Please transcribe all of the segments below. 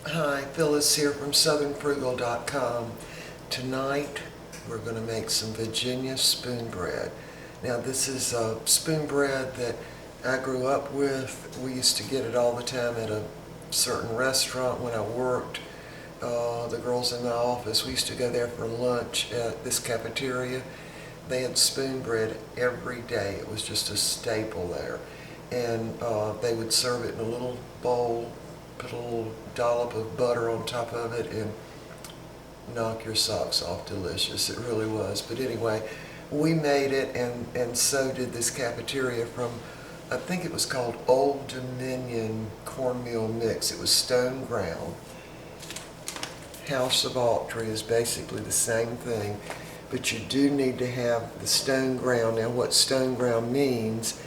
Hi, Phyllis here from southernfrugal.com. Tonight we're going to make some Virginia spoon bread. Now this is spoon bread that I grew up with. We used to get it all the time at a certain restaurant when I worked. The girls in my office, we used to go there for lunch at this cafeteria. They had spoon bread every day. It was just a staple there. And they would serve it in a little bowl, put a little dollop of butter on top of it, and knock your socks off. Delicious. It really was. But anyway, we made it, and so did this cafeteria from, I think it was called Old Dominion cornmeal mix. It was stone ground. House of Autry is basically the same thing, but you do need to have the stone ground. Now what stone ground means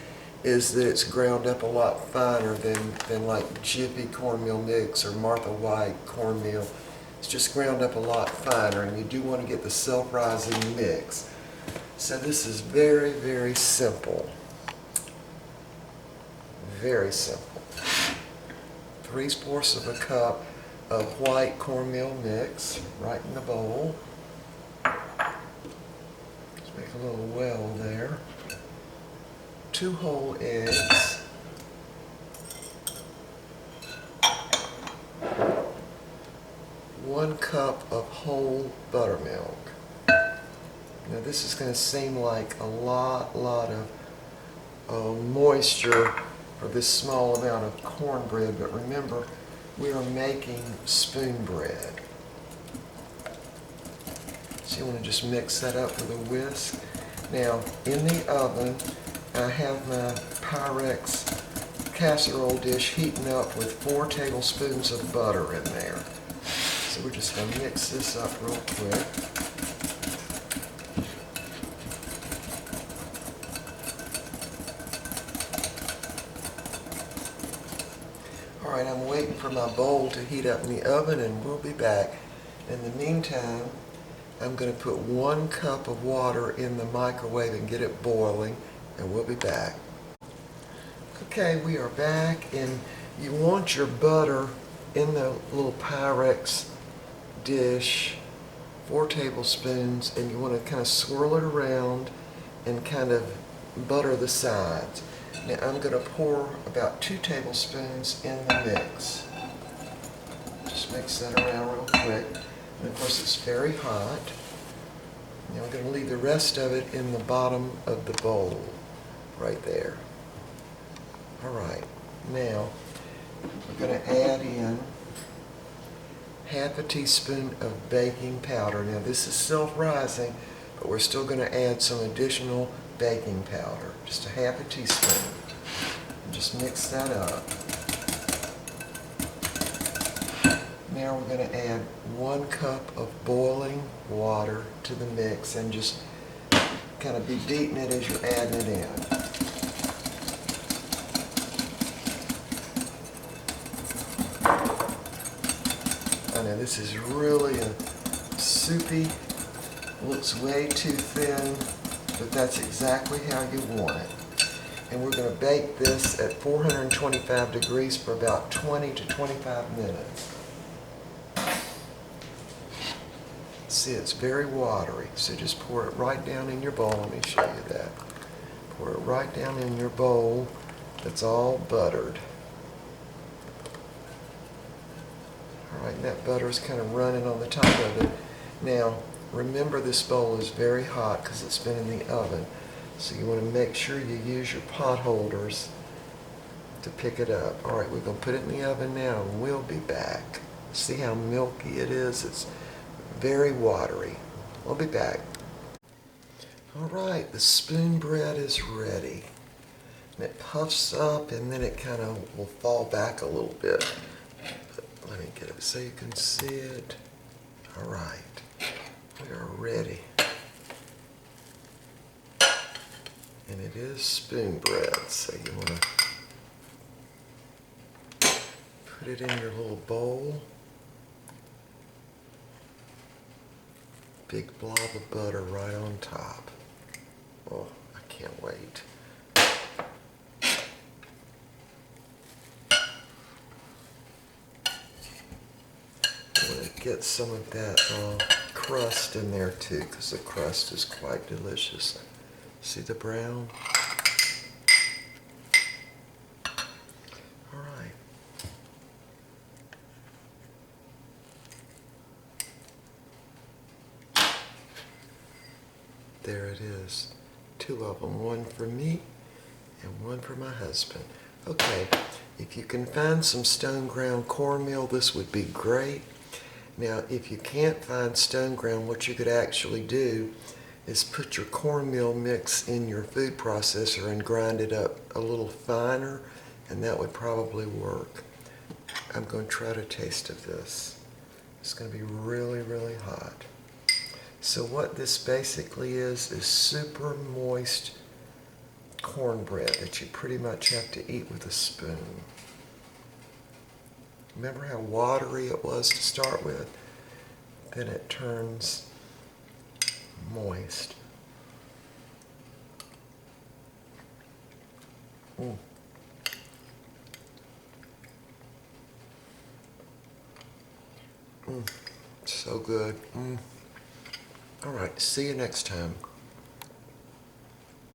is that it's ground up a lot finer than like Jiffy cornmeal mix or Martha White cornmeal. It's just ground up a lot finer, and you do want to get the self-rising mix. So this is very, very simple. Very simple. 3/4 of a cup of white cornmeal mix right in the bowl. Just make a little well there. 2 whole eggs. 1 cup of whole buttermilk. Now this is going to seem like a lot of moisture for this small amount of cornbread, but remember, we are making spoon bread. So you want to just mix that up with a whisk. Now in the oven, I have my Pyrex casserole dish heating up with 4 tablespoons of butter in there. So we're just going to mix this up real quick. Alright, I'm waiting for my bowl to heat up in the oven, and we'll be back. In the meantime, I'm going to put 1 cup of water in the microwave and get it boiling, and we'll be back. Okay, we are back, and you want your butter in the little Pyrex dish, 4 tablespoons, and you want to kind of swirl it around and kind of butter the sides. Now I'm going to pour about 2 tablespoons in the mix. Just mix that around real quick. And of course it's very hot. Now I'm going to leave the rest of it in the bottom of the bowl, right there. Alright, now we're going to add in 1/2 teaspoon of baking powder. Now this is self-rising, but we're still going to add some additional baking powder, just 1/2 teaspoon. And just mix that up. Now we're going to add 1 cup of boiling water to the mix, and just kind of be beating it as you're adding it in. I know this is really a soupy, looks way too thin, but that's exactly how you want it. And we're going to bake this at 425 degrees for about 20 to 25 minutes. See, it's very watery, so just pour it right down in your bowl. Let me show you that. Pour it right down in your bowl that's all buttered. Alright, that butter is kind of running on the top of it. Now, remember, this bowl is very hot because it's been in the oven. So you want to make sure you use your pot holders to pick it up. Alright, we're going to put it in the oven now, and we'll be back. See how milky it is? It's very watery. We'll be back. Alright, the spoon bread is ready. And it puffs up, and then it kind of will fall back a little bit. But let me get it so you can see it. Alright, we are ready. And it is spoon bread, so you want to put it in your little bowl. Big blob of butter right on top. Oh, I can't wait. get some of that crust in there too, because the crust is quite delicious. See the brown? All right. There it is. 2 of them, one for me and one for my husband. Okay, if you can find some stone ground cornmeal, this would be great. Now, if you can't find stone ground, what you could actually do is put your cornmeal mix in your food processor and grind it up a little finer, and that would probably work. I'm going to try a taste of this. It's going to be really, really hot. So what this basically is super moist cornbread that you pretty much have to eat with a spoon. Remember how watery it was to start with? Then it turns moist. Mm. So good. All right, see you next time.